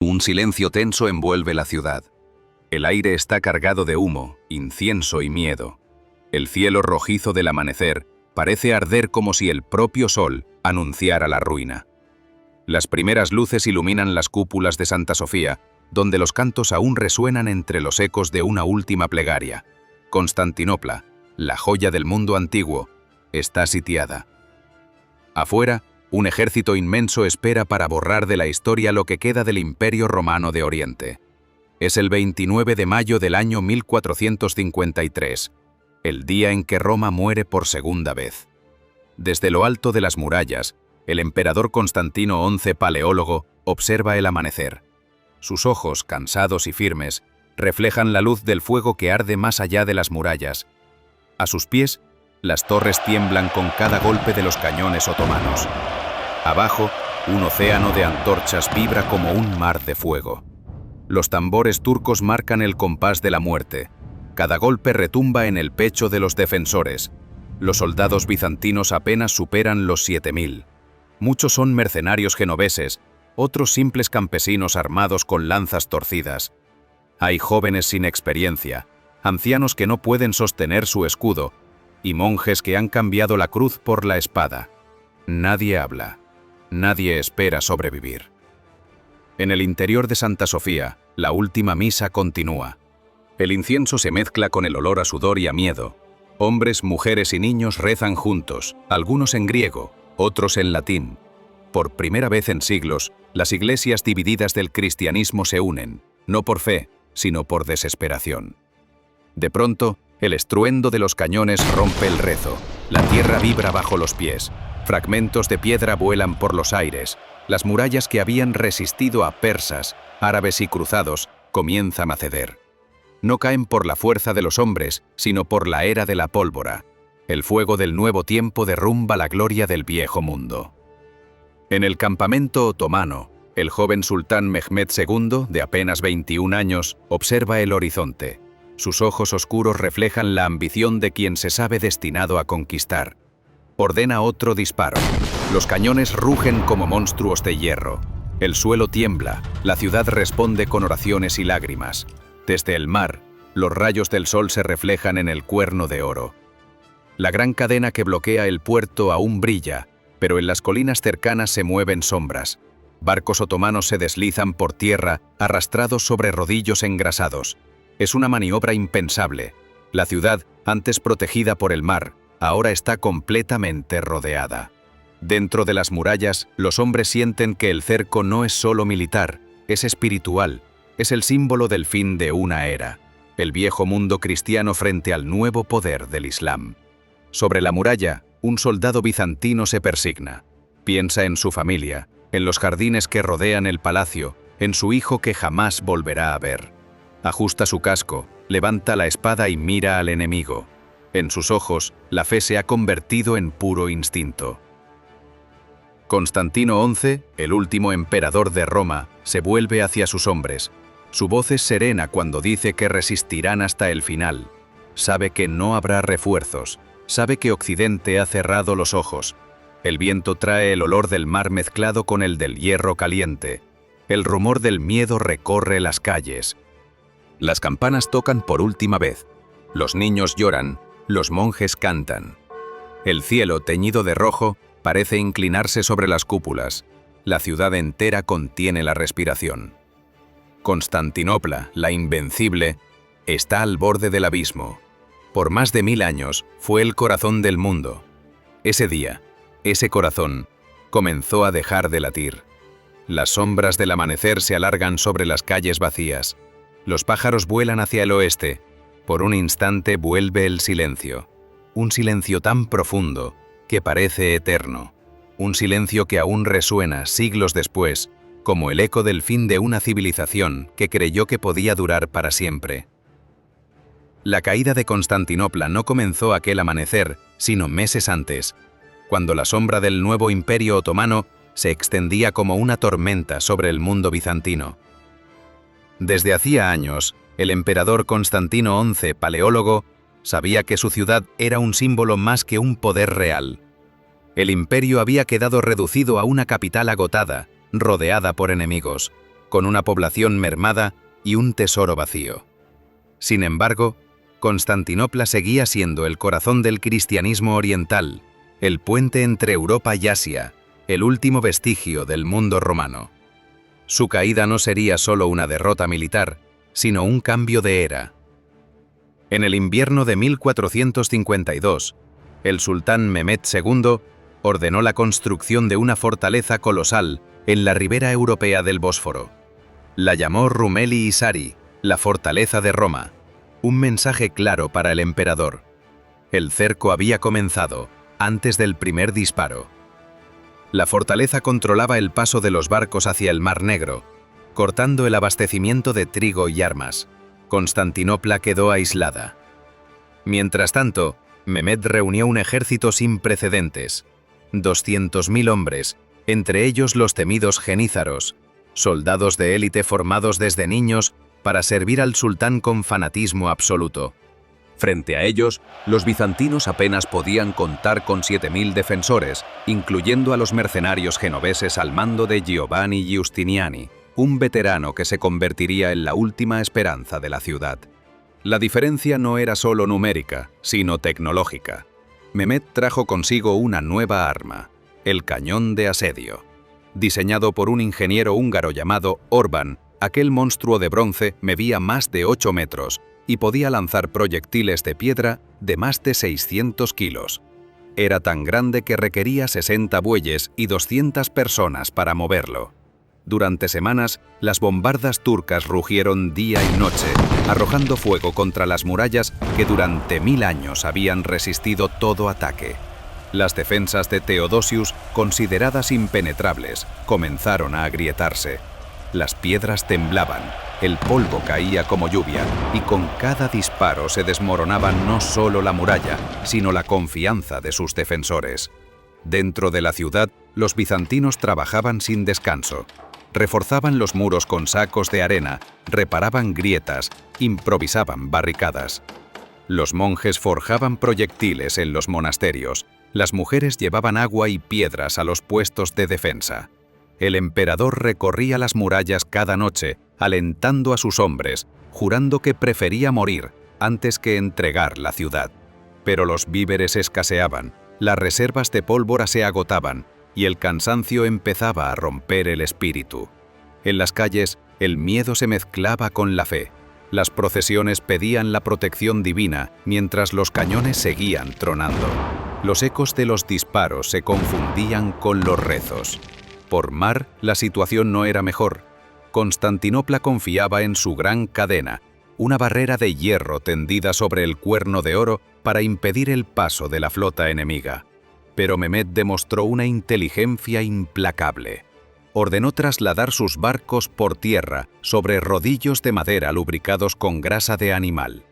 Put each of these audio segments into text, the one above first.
Un silencio tenso envuelve la ciudad. El aire está cargado de humo, incienso y miedo. El cielo rojizo del amanecer parece arder como si el propio sol anunciara la ruina. Las primeras luces iluminan las cúpulas de Santa Sofía, donde los cantos aún resuenan entre los ecos de una última plegaria. Constantinopla, la joya del mundo antiguo, está sitiada. Afuera, un ejército inmenso espera para borrar de la historia lo que queda del Imperio Romano de Oriente. Es el 29 de mayo del año 1453, el día en que Roma muere por segunda vez. Desde lo alto de las murallas, el emperador Constantino XI Paleólogo observa el amanecer. Sus ojos, cansados y firmes, reflejan la luz del fuego que arde más allá de las murallas. A sus pies, las torres tiemblan con cada golpe de los cañones otomanos. Abajo, un océano de antorchas vibra como un mar de fuego. Los tambores turcos marcan el compás de la muerte. Cada golpe retumba en el pecho de los defensores. Los soldados bizantinos apenas superan los 7000. Muchos son mercenarios genoveses, otros simples campesinos armados con lanzas torcidas. Hay jóvenes sin experiencia, ancianos que no pueden sostener su escudo, y monjes que han cambiado la cruz por la espada. Nadie habla. Nadie espera sobrevivir. En el interior de Santa Sofía, la última misa continúa. El incienso se mezcla con el olor a sudor y a miedo. Hombres, mujeres y niños rezan juntos, algunos en griego, otros en latín. Por primera vez en siglos, las iglesias divididas del cristianismo se unen, no por fe, sino por desesperación. De pronto, el estruendo de los cañones rompe el rezo. La tierra vibra bajo los pies. Fragmentos de piedra vuelan por los aires. Las murallas que habían resistido a persas, árabes y cruzados comienzan a ceder. No caen por la fuerza de los hombres, sino por la era de la pólvora. El fuego del nuevo tiempo derrumba la gloria del viejo mundo. En el campamento otomano, el joven sultán Mehmed II, de apenas 21 años, observa el horizonte. Sus ojos oscuros reflejan la ambición de quien se sabe destinado a conquistar. Ordena otro disparo. Los cañones rugen como monstruos de hierro. El suelo tiembla, la ciudad responde con oraciones y lágrimas. Desde el mar, los rayos del sol se reflejan en el cuerno de oro. La gran cadena que bloquea el puerto aún brilla, pero en las colinas cercanas se mueven sombras. Barcos otomanos se deslizan por tierra, arrastrados sobre rodillos engrasados. Es una maniobra impensable. La ciudad, antes protegida por el mar, ahora está completamente rodeada. Dentro de las murallas, los hombres sienten que el cerco no es solo militar, es espiritual, es el símbolo del fin de una era, el viejo mundo cristiano frente al nuevo poder del Islam. Sobre la muralla, un soldado bizantino se persigna. Piensa en su familia, en los jardines que rodean el palacio, en su hijo que jamás volverá a ver. Ajusta su casco, levanta la espada y mira al enemigo. En sus ojos, la fe se ha convertido en puro instinto. Constantino XI, el último emperador de Roma, se vuelve hacia sus hombres. Su voz es serena cuando dice que resistirán hasta el final. Sabe que no habrá refuerzos. Sabe que Occidente ha cerrado los ojos. El viento trae el olor del mar mezclado con el del hierro caliente. El rumor del miedo recorre las calles. Las campanas tocan por última vez. Los niños lloran. Los monjes cantan. El cielo, teñido de rojo, parece inclinarse sobre las cúpulas. La ciudad entera contiene la respiración. Constantinopla, la invencible, está al borde del abismo. Por más de 1000 años fue el corazón del mundo. Ese día, ese corazón, comenzó a dejar de latir. Las sombras del amanecer se alargan sobre las calles vacías. Los pájaros vuelan hacia el oeste. Por un instante vuelve el silencio. Un silencio tan profundo que parece eterno. Un silencio que aún resuena siglos después, como el eco del fin de una civilización que creyó que podía durar para siempre. La caída de Constantinopla no comenzó aquel amanecer, sino meses antes, cuando la sombra del nuevo imperio otomano se extendía como una tormenta sobre el mundo bizantino. Desde hacía años, el emperador Constantino XI Paleólogo sabía que su ciudad era un símbolo más que un poder real. El imperio había quedado reducido a una capital agotada, rodeada por enemigos. con una población mermada y un tesoro vacío. Sin embargo, Constantinopla seguía siendo el corazón del cristianismo oriental, el puente entre Europa y Asia, el último vestigio del mundo romano. Su caída no sería solo una derrota militar, sino un cambio de era. En el invierno de 1452, el sultán Mehmed II ordenó la construcción de una fortaleza colosal en la ribera europea del Bósforo. La llamó Rumeli Isari, la fortaleza de Roma, un mensaje claro para el emperador. El cerco había comenzado, antes del primer disparo. La fortaleza controlaba el paso de los barcos hacia el Mar Negro, cortando el abastecimiento de trigo y armas. Constantinopla quedó aislada. Mientras tanto, Mehmed reunió un ejército sin precedentes. 200.000 hombres, entre ellos los temidos genízaros, soldados de élite formados desde niños para servir al sultán con fanatismo absoluto. Frente a ellos, los bizantinos apenas podían contar con 7.000 defensores, incluyendo a los mercenarios genoveses al mando de Giovanni Giustiniani, un veterano que se convertiría en la última esperanza de la ciudad. La diferencia no era solo numérica, sino tecnológica. Mehmed trajo consigo una nueva arma, el cañón de asedio. Diseñado por un ingeniero húngaro llamado Orbán, aquel monstruo de bronce medía más de 8 metros y podía lanzar proyectiles de piedra de más de 600 kilos. Era tan grande que requería 60 bueyes y 200 personas para moverlo. Durante semanas, las bombardas turcas rugieron día y noche, arrojando fuego contra las murallas que durante 1000 años habían resistido todo ataque. Las defensas de Theodosius, consideradas impenetrables, comenzaron a agrietarse. Las piedras temblaban, el polvo caía como lluvia, y con cada disparo se desmoronaba no solo la muralla, sino la confianza de sus defensores. Dentro de la ciudad, los bizantinos trabajaban sin descanso. Reforzaban los muros con sacos de arena, reparaban grietas, improvisaban barricadas. Los monjes forjaban proyectiles en los monasterios, las mujeres llevaban agua y piedras a los puestos de defensa. El emperador recorría las murallas cada noche, alentando a sus hombres, jurando que prefería morir antes que entregar la ciudad. Pero los víveres escaseaban, las reservas de pólvora se agotaban, y el cansancio empezaba a romper el espíritu. En las calles, el miedo se mezclaba con la fe. Las procesiones pedían la protección divina, mientras los cañones seguían tronando. Los ecos de los disparos se confundían con los rezos. Por mar, la situación no era mejor. Constantinopla confiaba en su gran cadena, una barrera de hierro tendida sobre el Cuerno de Oro para impedir el paso de la flota enemiga. Pero Mehmed demostró una inteligencia implacable. Ordenó trasladar sus barcos por tierra sobre rodillos de madera lubricados con grasa de animal.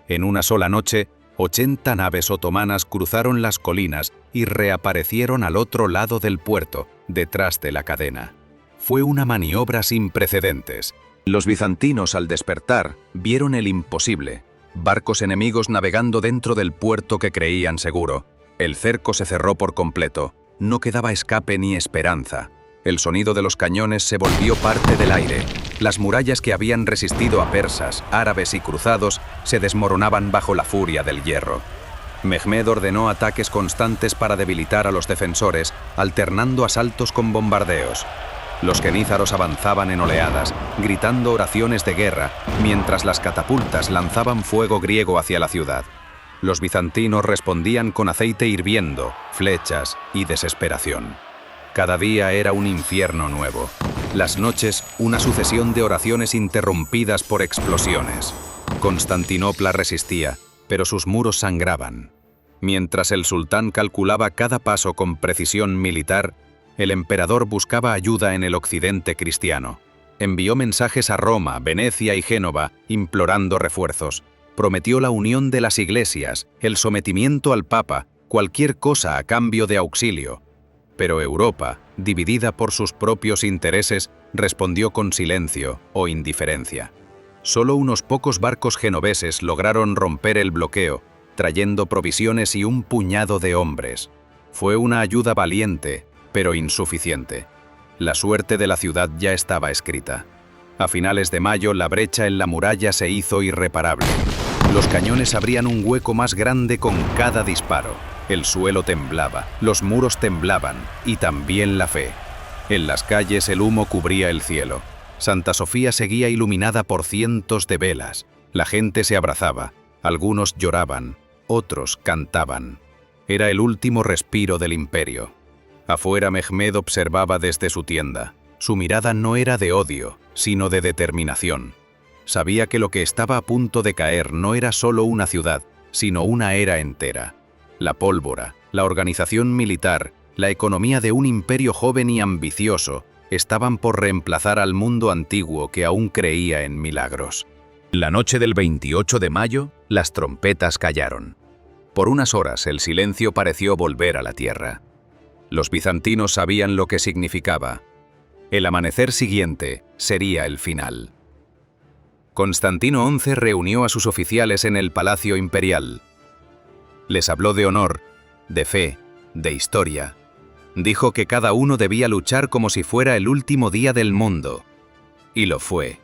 En una sola noche, 80 naves otomanas cruzaron las colinas y reaparecieron al otro lado del puerto, detrás de la cadena. Fue una maniobra sin precedentes. Los bizantinos, al despertar, vieron el imposible: barcos enemigos navegando dentro del puerto que creían seguro. El cerco se cerró por completo. No quedaba escape ni esperanza. El sonido de los cañones se volvió parte del aire. Las murallas que habían resistido a persas, árabes y cruzados se desmoronaban bajo la furia del hierro. Mehmed ordenó ataques constantes para debilitar a los defensores, alternando asaltos con bombardeos. Los genízaros avanzaban en oleadas, gritando oraciones de guerra, mientras las catapultas lanzaban fuego griego hacia la ciudad. Los bizantinos respondían con aceite hirviendo, flechas y desesperación. Cada día era un infierno nuevo. Las noches, una sucesión de oraciones interrumpidas por explosiones. Constantinopla resistía, pero sus muros sangraban. Mientras el sultán calculaba cada paso con precisión militar, el emperador buscaba ayuda en el occidente cristiano. Envió mensajes a Roma, Venecia y Génova, implorando refuerzos. Prometió la unión de las iglesias, el sometimiento al papa, cualquier cosa a cambio de auxilio. Pero Europa, dividida por sus propios intereses, respondió con silencio o indiferencia. Solo unos pocos barcos genoveses lograron romper el bloqueo, trayendo provisiones y un puñado de hombres. Fue una ayuda valiente, pero insuficiente. La suerte de la ciudad ya estaba escrita. A finales de mayo, la brecha en la muralla se hizo irreparable. Los cañones abrían un hueco más grande con cada disparo. El suelo temblaba, los muros temblaban y también la fe. En las calles el humo cubría el cielo. Santa Sofía seguía iluminada por cientos de velas. La gente se abrazaba, algunos lloraban, otros cantaban. Era el último respiro del imperio. Afuera Mehmed observaba desde su tienda. Su mirada no era de odio, sino de determinación. Sabía que lo que estaba a punto de caer no era solo una ciudad, sino una era entera. La pólvora, la organización militar, la economía de un imperio joven y ambicioso estaban por reemplazar al mundo antiguo que aún creía en milagros. La noche del 28 de mayo, las trompetas callaron. Por unas horas el silencio pareció volver a la tierra. Los bizantinos sabían lo que significaba. El amanecer siguiente sería el final. Constantino XI reunió a sus oficiales en el Palacio Imperial. Les habló de honor, de fe, de historia. Dijo que cada uno debía luchar como si fuera el último día del mundo. Y lo fue.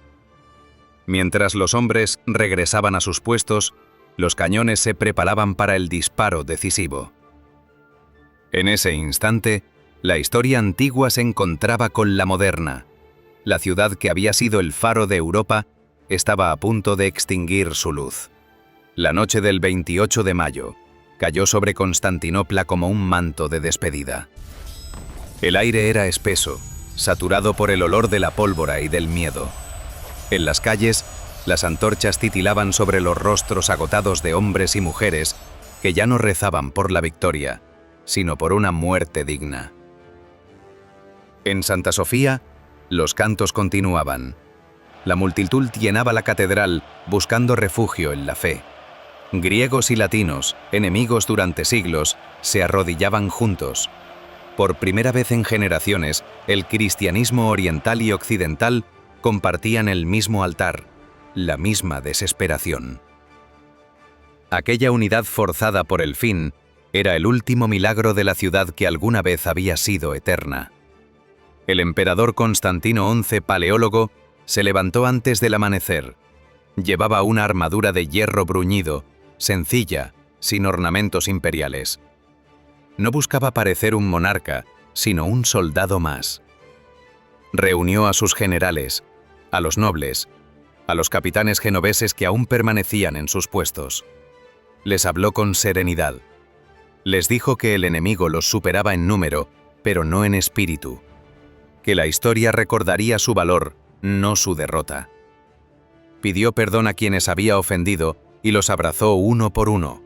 Mientras los hombres regresaban a sus puestos, los cañones se preparaban para el disparo decisivo. En ese instante, la historia antigua se encontraba con la moderna. La ciudad que había sido el faro de Europa estaba a punto de extinguir su luz. La noche del 28 de mayo cayó sobre Constantinopla como un manto de despedida. El aire era espeso, saturado por el olor de la pólvora y del miedo. En las calles, las antorchas titilaban sobre los rostros agotados de hombres y mujeres que ya no rezaban por la victoria, sino por una muerte digna. En Santa Sofía, los cantos continuaban. La multitud llenaba la catedral buscando refugio en la fe. Griegos y latinos, enemigos durante siglos, se arrodillaban juntos. Por primera vez en generaciones, el cristianismo oriental y occidental compartían el mismo altar, la misma desesperación. Aquella unidad forzada por el fin era el último milagro de la ciudad que alguna vez había sido eterna. El emperador Constantino XI, paleólogo, se levantó antes del amanecer. Llevaba una armadura de hierro bruñido, sencilla, sin ornamentos imperiales. No buscaba parecer un monarca, sino un soldado más. Reunió a sus generales, a los nobles, a los capitanes genoveses que aún permanecían en sus puestos. Les habló con serenidad. Les dijo que el enemigo los superaba en número, pero no en espíritu. Que la historia recordaría su valor, no su derrota. Pidió perdón a quienes había ofendido y los abrazó uno por uno.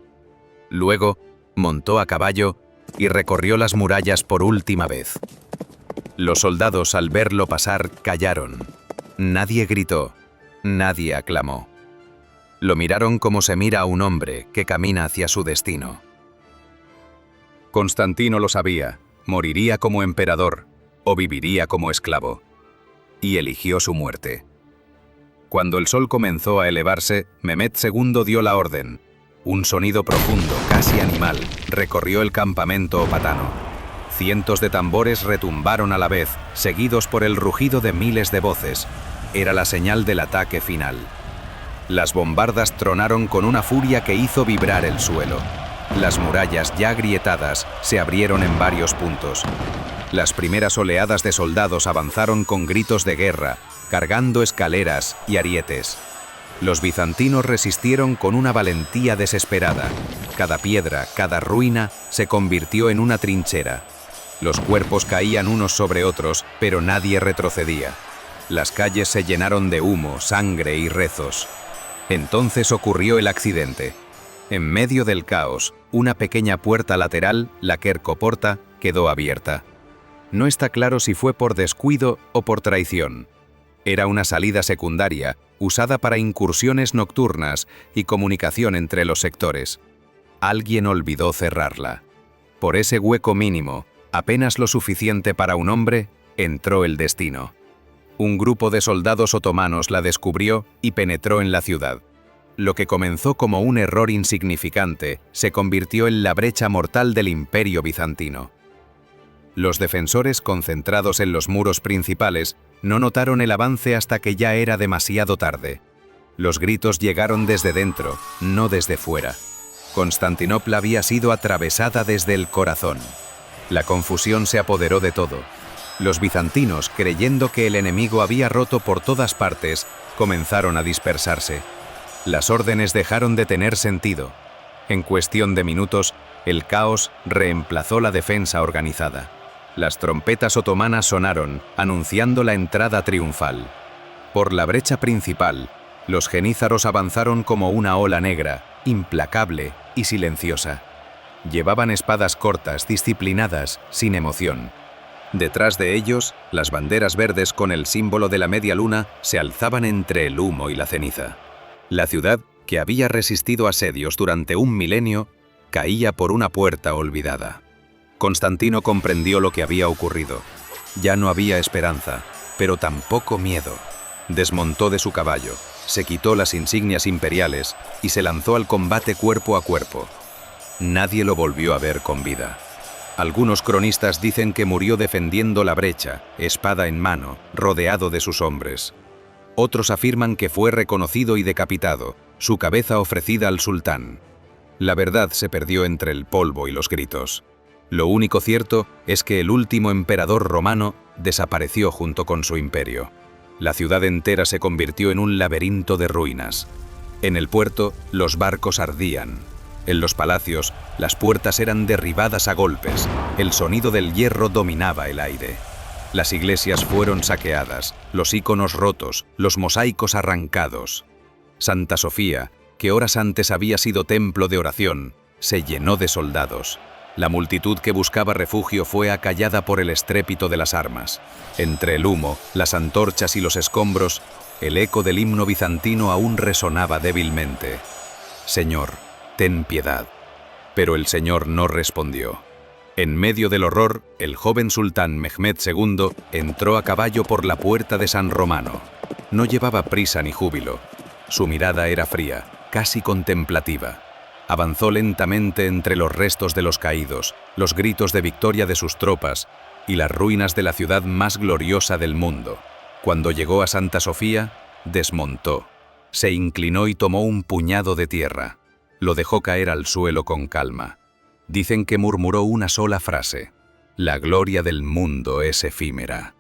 Luego, montó a caballo y recorrió las murallas por última vez. Los soldados, al verlo pasar, callaron. Nadie gritó, nadie aclamó. Lo miraron como se mira a un hombre que camina hacia su destino. Constantino lo sabía, moriría como emperador o viviría como esclavo. Y eligió su muerte. Cuando el sol comenzó a elevarse, Mehmed II dio la orden. Un sonido profundo, casi animal, recorrió el campamento opatano. Cientos de tambores retumbaron a la vez, seguidos por el rugido de miles de voces. Era la señal del ataque final. Las bombardas tronaron con una furia que hizo vibrar el suelo. Las murallas ya agrietadas se abrieron en varios puntos. Las primeras oleadas de soldados avanzaron con gritos de guerra, cargando escaleras y arietes. Los bizantinos resistieron con una valentía desesperada. Cada piedra, cada ruina se convirtió en una trinchera. Los cuerpos caían unos sobre otros, pero nadie retrocedía. Las calles se llenaron de humo, sangre y rezos. Entonces ocurrió el accidente. En medio del caos, una pequeña puerta lateral, la Quercoporta, quedó abierta. No está claro si fue por descuido o por traición. Era una salida secundaria, usada para incursiones nocturnas y comunicación entre los sectores. Alguien olvidó cerrarla. Por ese hueco mínimo, apenas lo suficiente para un hombre, entró el destino. Un grupo de soldados otomanos la descubrió y penetró en la ciudad. Lo que comenzó como un error insignificante se convirtió en la brecha mortal del Imperio bizantino. Los defensores, concentrados en los muros principales, No notaron el avance hasta que ya era demasiado tarde. Los gritos llegaron desde dentro, no desde fuera. Constantinopla había sido atravesada desde el corazón. La confusión se apoderó de todo. Los bizantinos, creyendo que el enemigo había roto por todas partes, comenzaron a dispersarse. Las órdenes dejaron de tener sentido. En cuestión de minutos, el caos reemplazó la defensa organizada. Las trompetas otomanas sonaron, anunciando la entrada triunfal. Por la brecha principal, los genízaros avanzaron como una ola negra, implacable y silenciosa. Llevaban espadas cortas, disciplinadas, sin emoción. Detrás de ellos, las banderas verdes con el símbolo de la media luna se alzaban entre el humo y la ceniza. La ciudad, que había resistido asedios durante un milenio, caía por una puerta olvidada. Constantino comprendió lo que había ocurrido. Ya no había esperanza, pero tampoco miedo. Desmontó de su caballo, se quitó las insignias imperiales y se lanzó al combate cuerpo a cuerpo. Nadie lo volvió a ver con vida. Algunos cronistas dicen que murió defendiendo la brecha, espada en mano, rodeado de sus hombres. Otros afirman que fue reconocido y decapitado, su cabeza ofrecida al sultán. La verdad se perdió entre el polvo y los gritos. Lo único cierto es que el último emperador romano desapareció junto con su imperio. La ciudad entera se convirtió en un laberinto de ruinas. En el puerto, los barcos ardían. En los palacios, las puertas eran derribadas a golpes. El sonido del hierro dominaba el aire. Las iglesias fueron saqueadas, los íconos rotos, los mosaicos arrancados. Santa Sofía, que horas antes había sido templo de oración, se llenó de soldados. La multitud que buscaba refugio fue acallada por el estrépito de las armas. Entre el humo, las antorchas y los escombros, el eco del himno bizantino aún resonaba débilmente. «Señor, ten piedad». Pero el Señor no respondió. En medio del horror, el joven sultán Mehmed II entró a caballo por la puerta de San Romano. No llevaba prisa ni júbilo. Su mirada era fría, casi contemplativa. Avanzó lentamente entre los restos de los caídos, los gritos de victoria de sus tropas y las ruinas de la ciudad más gloriosa del mundo. Cuando llegó a Santa Sofía, desmontó. Se inclinó y tomó un puñado de tierra. Lo dejó caer al suelo con calma. Dicen que murmuró una sola frase: «La gloria del mundo es efímera».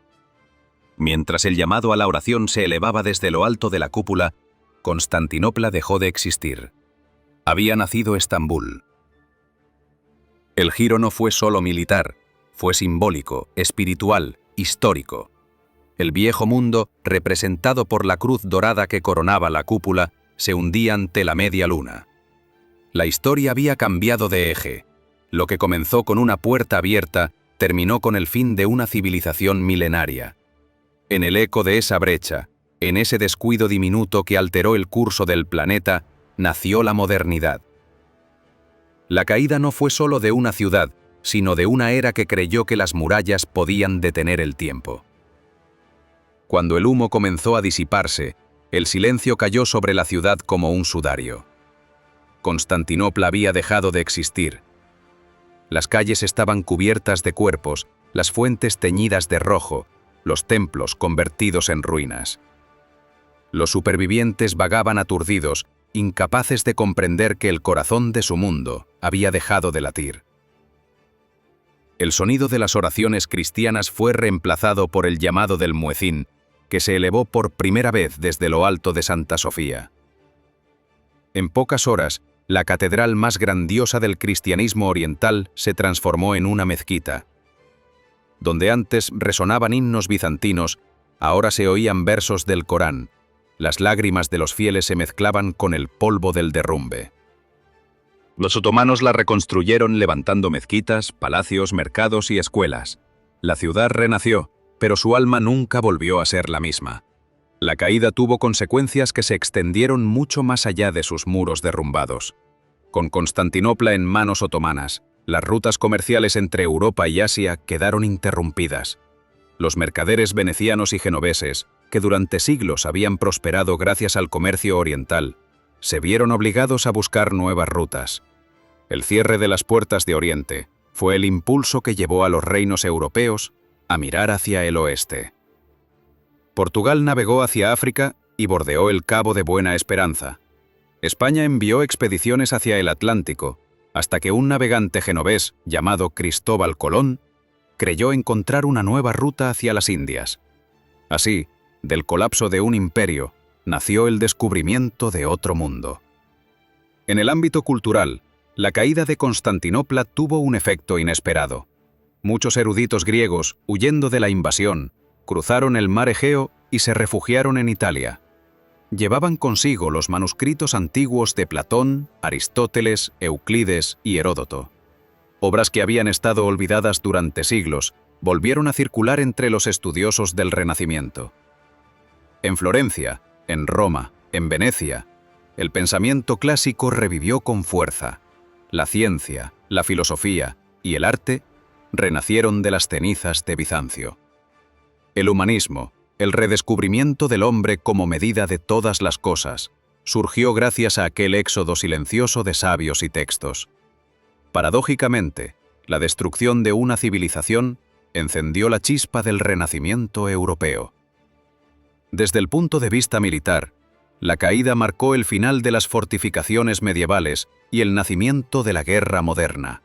Mientras el llamado a la oración se elevaba desde lo alto de la cúpula, Constantinopla dejó de existir. Había nacido Estambul. El giro no fue solo militar, fue simbólico, espiritual, histórico. El viejo mundo, representado por la cruz dorada que coronaba la cúpula, se hundía ante la media luna. La historia había cambiado de eje. Lo que comenzó con una puerta abierta, terminó con el fin de una civilización milenaria. En el eco de esa brecha, en ese descuido diminuto que alteró el curso del planeta, nació la modernidad. La caída no fue solo de una ciudad, sino de una era que creyó que las murallas podían detener el tiempo. Cuando el humo comenzó a disiparse, el silencio cayó sobre la ciudad como un sudario. Constantinopla había dejado de existir. Las calles estaban cubiertas de cuerpos, las fuentes teñidas de rojo, los templos convertidos en ruinas. Los supervivientes vagaban aturdidos, incapaces de comprender que el corazón de su mundo había dejado de latir. El sonido de las oraciones cristianas fue reemplazado por el llamado del muecín, que se elevó por primera vez desde lo alto de Santa Sofía. En pocas horas, la catedral más grandiosa del cristianismo oriental se transformó en una mezquita. Donde antes resonaban himnos bizantinos, ahora se oían versos del Corán. Las lágrimas de los fieles se mezclaban con el polvo del derrumbe. Los otomanos la reconstruyeron levantando mezquitas, palacios, mercados y escuelas. La ciudad renació, pero su alma nunca volvió a ser la misma. La caída tuvo consecuencias que se extendieron mucho más allá de sus muros derrumbados. Con Constantinopla en manos otomanas, las rutas comerciales entre Europa y Asia quedaron interrumpidas. Los mercaderes venecianos y genoveses, que durante siglos habían prosperado gracias al comercio oriental, se vieron obligados a buscar nuevas rutas. El cierre de las puertas de Oriente fue el impulso que llevó a los reinos europeos a mirar hacia el oeste. Portugal navegó hacia África y bordeó el Cabo de Buena Esperanza. España envió expediciones hacia el Atlántico, hasta que un navegante genovés llamado Cristóbal Colón creyó encontrar una nueva ruta hacia las Indias. Así, del colapso de un imperio, nació el descubrimiento de otro mundo. En el ámbito cultural, la caída de Constantinopla tuvo un efecto inesperado. Muchos eruditos griegos, huyendo de la invasión, cruzaron el mar Egeo y se refugiaron en Italia. Llevaban consigo los manuscritos antiguos de Platón, Aristóteles, Euclides y Heródoto. Obras que habían estado olvidadas durante siglos volvieron a circular entre los estudiosos del Renacimiento. En Florencia, en Roma, en Venecia, el pensamiento clásico revivió con fuerza. La ciencia, la filosofía y el arte renacieron de las cenizas de Bizancio. El humanismo, el redescubrimiento del hombre como medida de todas las cosas, surgió gracias a aquel éxodo silencioso de sabios y textos. Paradójicamente, la destrucción de una civilización encendió la chispa del renacimiento europeo. Desde el punto de vista militar, la caída marcó el final de las fortificaciones medievales y el nacimiento de la guerra moderna.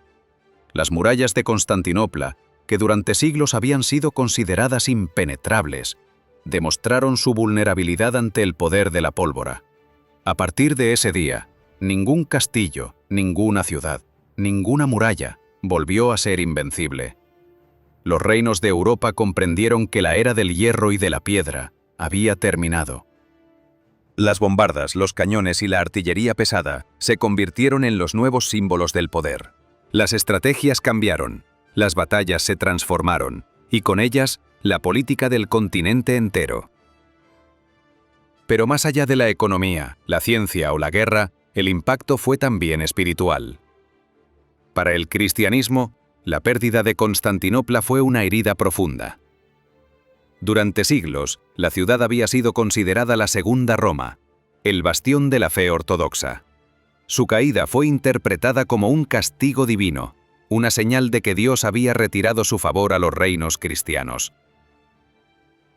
Las murallas de Constantinopla, que durante siglos habían sido consideradas impenetrables, demostraron su vulnerabilidad ante el poder de la pólvora. A partir de ese día, ningún castillo, ninguna ciudad, ninguna muralla volvió a ser invencible. Los reinos de Europa comprendieron que la era del hierro y de la piedra había terminado. Las bombardas, los cañones y la artillería pesada se convirtieron en los nuevos símbolos del poder. Las estrategias cambiaron, las batallas se transformaron, y con ellas, la política del continente entero. Pero más allá de la economía, la ciencia o la guerra, el impacto fue también espiritual. Para el cristianismo, la pérdida de Constantinopla fue una herida profunda. Durante siglos, la ciudad había sido considerada la segunda Roma, el bastión de la fe ortodoxa. Su caída fue interpretada como un castigo divino, una señal de que Dios había retirado su favor a los reinos cristianos.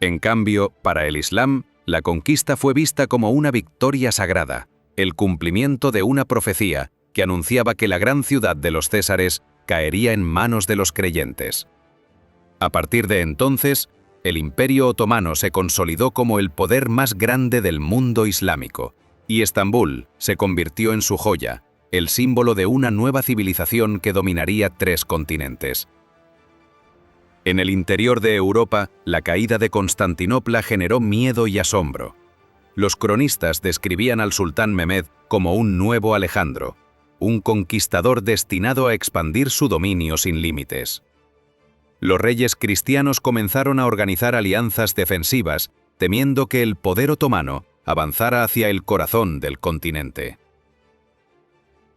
En cambio, para el Islam, la conquista fue vista como una victoria sagrada, el cumplimiento de una profecía que anunciaba que la gran ciudad de los Césares caería en manos de los creyentes. A partir de entonces, el Imperio Otomano se consolidó como el poder más grande del mundo islámico, y Estambul se convirtió en su joya, el símbolo de una nueva civilización que dominaría 3 continentes. En el interior de Europa, la caída de Constantinopla generó miedo y asombro. Los cronistas describían al sultán Mehmed como un nuevo Alejandro, un conquistador destinado a expandir su dominio sin límites. Los reyes cristianos comenzaron a organizar alianzas defensivas, temiendo que el poder otomano avanzara hacia el corazón del continente.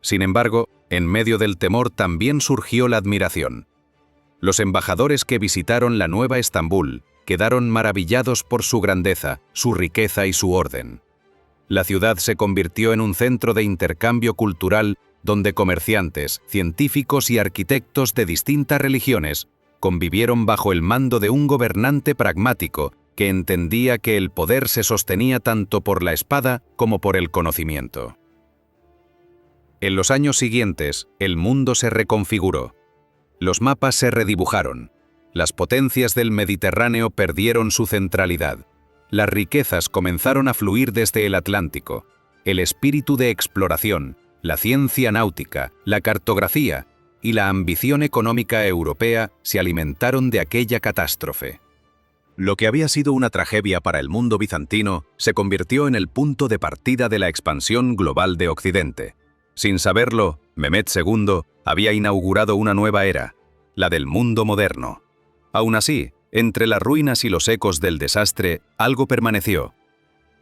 Sin embargo, en medio del temor también surgió la admiración. Los embajadores que visitaron la nueva Estambul quedaron maravillados por su grandeza, su riqueza y su orden. La ciudad se convirtió en un centro de intercambio cultural donde comerciantes, científicos y arquitectos de distintas religiones convivieron bajo el mando de un gobernante pragmático que entendía que el poder se sostenía tanto por la espada como por el conocimiento. En los años siguientes, el mundo se reconfiguró. Los mapas se redibujaron. Las potencias del Mediterráneo perdieron su centralidad. Las riquezas comenzaron a fluir desde el Atlántico. El espíritu de exploración, la ciencia náutica, la cartografía y la ambición económica europea se alimentaron de aquella catástrofe. Lo que había sido una tragedia para el mundo bizantino se convirtió en el punto de partida de la expansión global de Occidente. Sin saberlo, Mehmed II había inaugurado una nueva era, la del mundo moderno. Aún así, entre las ruinas y los ecos del desastre, algo permaneció.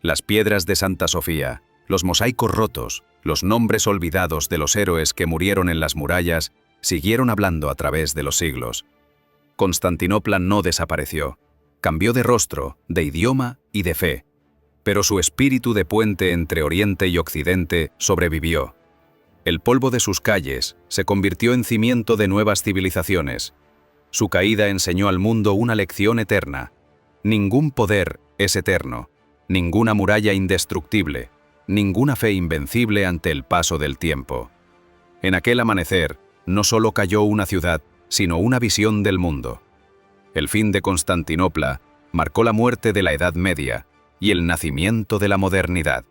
Las piedras de Santa Sofía, los mosaicos rotos, los nombres olvidados de los héroes que murieron en las murallas, siguieron hablando a través de los siglos. Constantinopla no desapareció. Cambió de rostro, de idioma y de fe. Pero su espíritu de puente entre Oriente y Occidente sobrevivió. El polvo de sus calles se convirtió en cimiento de nuevas civilizaciones. Su caída enseñó al mundo una lección eterna. Ningún poder es eterno, ninguna muralla indestructible, ninguna fe invencible ante el paso del tiempo. En aquel amanecer, no solo cayó una ciudad, sino una visión del mundo. El fin de Constantinopla marcó la muerte de la Edad Media y el nacimiento de la modernidad.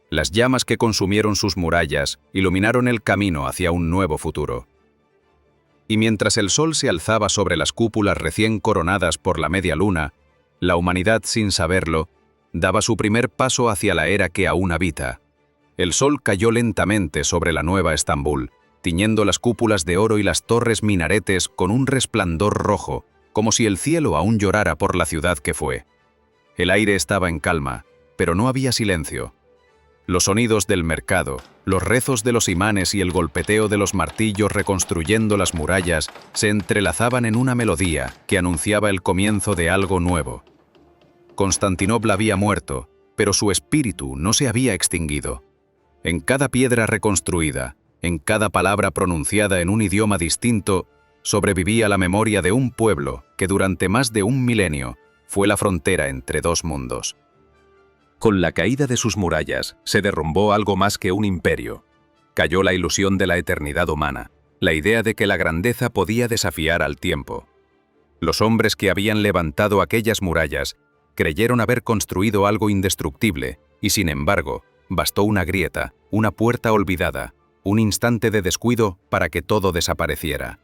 Las llamas que consumieron sus murallas iluminaron el camino hacia un nuevo futuro. Y mientras el sol se alzaba sobre las cúpulas recién coronadas por la media luna, la humanidad, sin saberlo, daba su primer paso hacia la era que aún habita. El sol cayó lentamente sobre la nueva Estambul, tiñendo las cúpulas de oro y las torres minaretes con un resplandor rojo, como si el cielo aún llorara por la ciudad que fue. El aire estaba en calma, pero no había silencio. Los sonidos del mercado, los rezos de los imanes y el golpeteo de los martillos reconstruyendo las murallas se entrelazaban en una melodía que anunciaba el comienzo de algo nuevo. Constantinopla había muerto, pero su espíritu no se había extinguido. En cada piedra reconstruida, en cada palabra pronunciada en un idioma distinto, sobrevivía la memoria de un pueblo que durante más de un milenio fue la frontera entre dos mundos. Con la caída de sus murallas se derrumbó algo más que un imperio. Cayó la ilusión de la eternidad humana, la idea de que la grandeza podía desafiar al tiempo. Los hombres que habían levantado aquellas murallas creyeron haber construido algo indestructible y, sin embargo, bastó una grieta, una puerta olvidada, un instante de descuido para que todo desapareciera.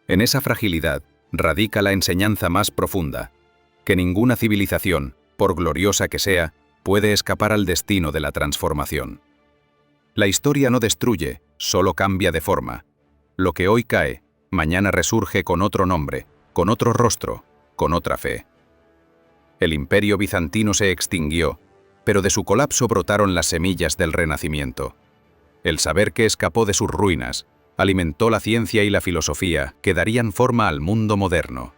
En esa fragilidad radica la enseñanza más profunda, que ninguna civilización, por gloriosa que sea, puede escapar al destino de la transformación. La historia no destruye, solo cambia de forma. Lo que hoy cae, mañana resurge con otro nombre, con otro rostro, con otra fe. El imperio bizantino se extinguió, pero de su colapso brotaron las semillas del Renacimiento. El saber que escapó de sus ruinas alimentó la ciencia y la filosofía que darían forma al mundo moderno.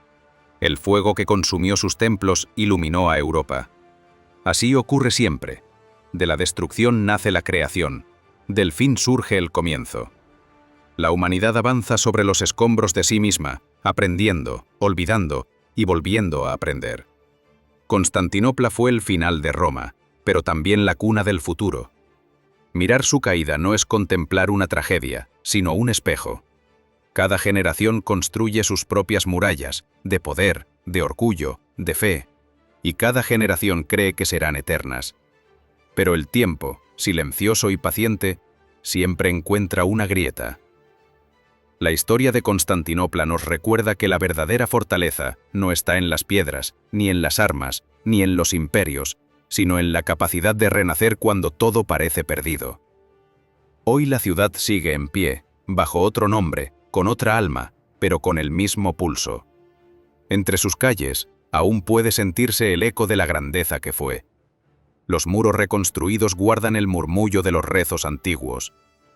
El fuego que consumió sus templos iluminó a Europa. Así ocurre siempre. De la destrucción nace la creación, del fin surge el comienzo. La humanidad avanza sobre los escombros de sí misma, aprendiendo, olvidando y volviendo a aprender. Constantinopla fue el final de Roma, pero también la cuna del futuro. Mirar su caída no es contemplar una tragedia, sino un espejo. Cada generación construye sus propias murallas, de poder, de orgullo, de fe, y cada generación cree que serán eternas. Pero el tiempo, silencioso y paciente, siempre encuentra una grieta. La historia de Constantinopla nos recuerda que la verdadera fortaleza no está en las piedras, ni en las armas, ni en los imperios, sino en la capacidad de renacer cuando todo parece perdido. Hoy la ciudad sigue en pie, bajo otro nombre, con otra alma, pero con el mismo pulso. Entre sus calles, aún puede sentirse el eco de la grandeza que fue. Los muros reconstruidos guardan el murmullo de los rezos antiguos.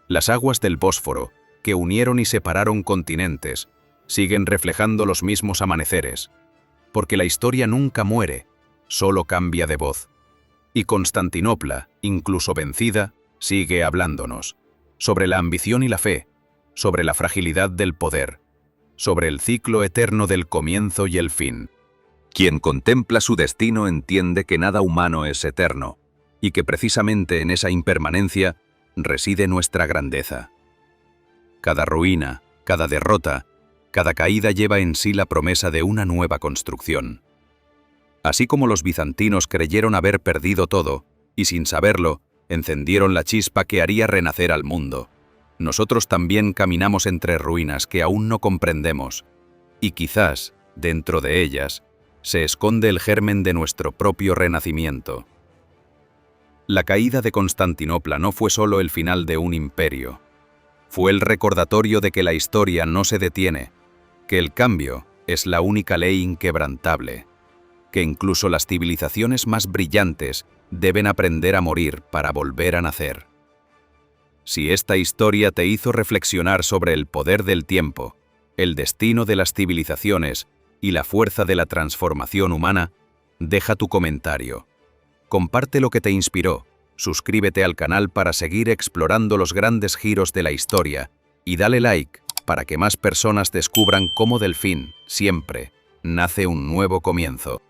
Las aguas del Bósforo, que unieron y separaron continentes, siguen reflejando los mismos amaneceres. Porque la historia nunca muere, solo cambia de voz. Y Constantinopla, incluso vencida, sigue hablándonos. Sobre la ambición y la fe, sobre la fragilidad del poder, sobre el ciclo eterno del comienzo y el fin. Quien contempla su destino entiende que nada humano es eterno, y que precisamente en esa impermanencia reside nuestra grandeza. Cada ruina, cada derrota, cada caída lleva en sí la promesa de una nueva construcción. Así como los bizantinos creyeron haber perdido todo, y sin saberlo, encendieron la chispa que haría renacer al mundo, nosotros también caminamos entre ruinas que aún no comprendemos, y quizás, dentro de ellas, se esconde el germen de nuestro propio renacimiento. La caída de Constantinopla no fue solo el final de un imperio. Fue el recordatorio de que la historia no se detiene, que el cambio es la única ley inquebrantable, que incluso las civilizaciones más brillantes deben aprender a morir para volver a nacer. Si esta historia te hizo reflexionar sobre el poder del tiempo, el destino de las civilizaciones y la fuerza de la transformación humana, deja tu comentario. Comparte lo que te inspiró, suscríbete al canal para seguir explorando los grandes giros de la historia y dale like para que más personas descubran cómo del fin, siempre, nace un nuevo comienzo.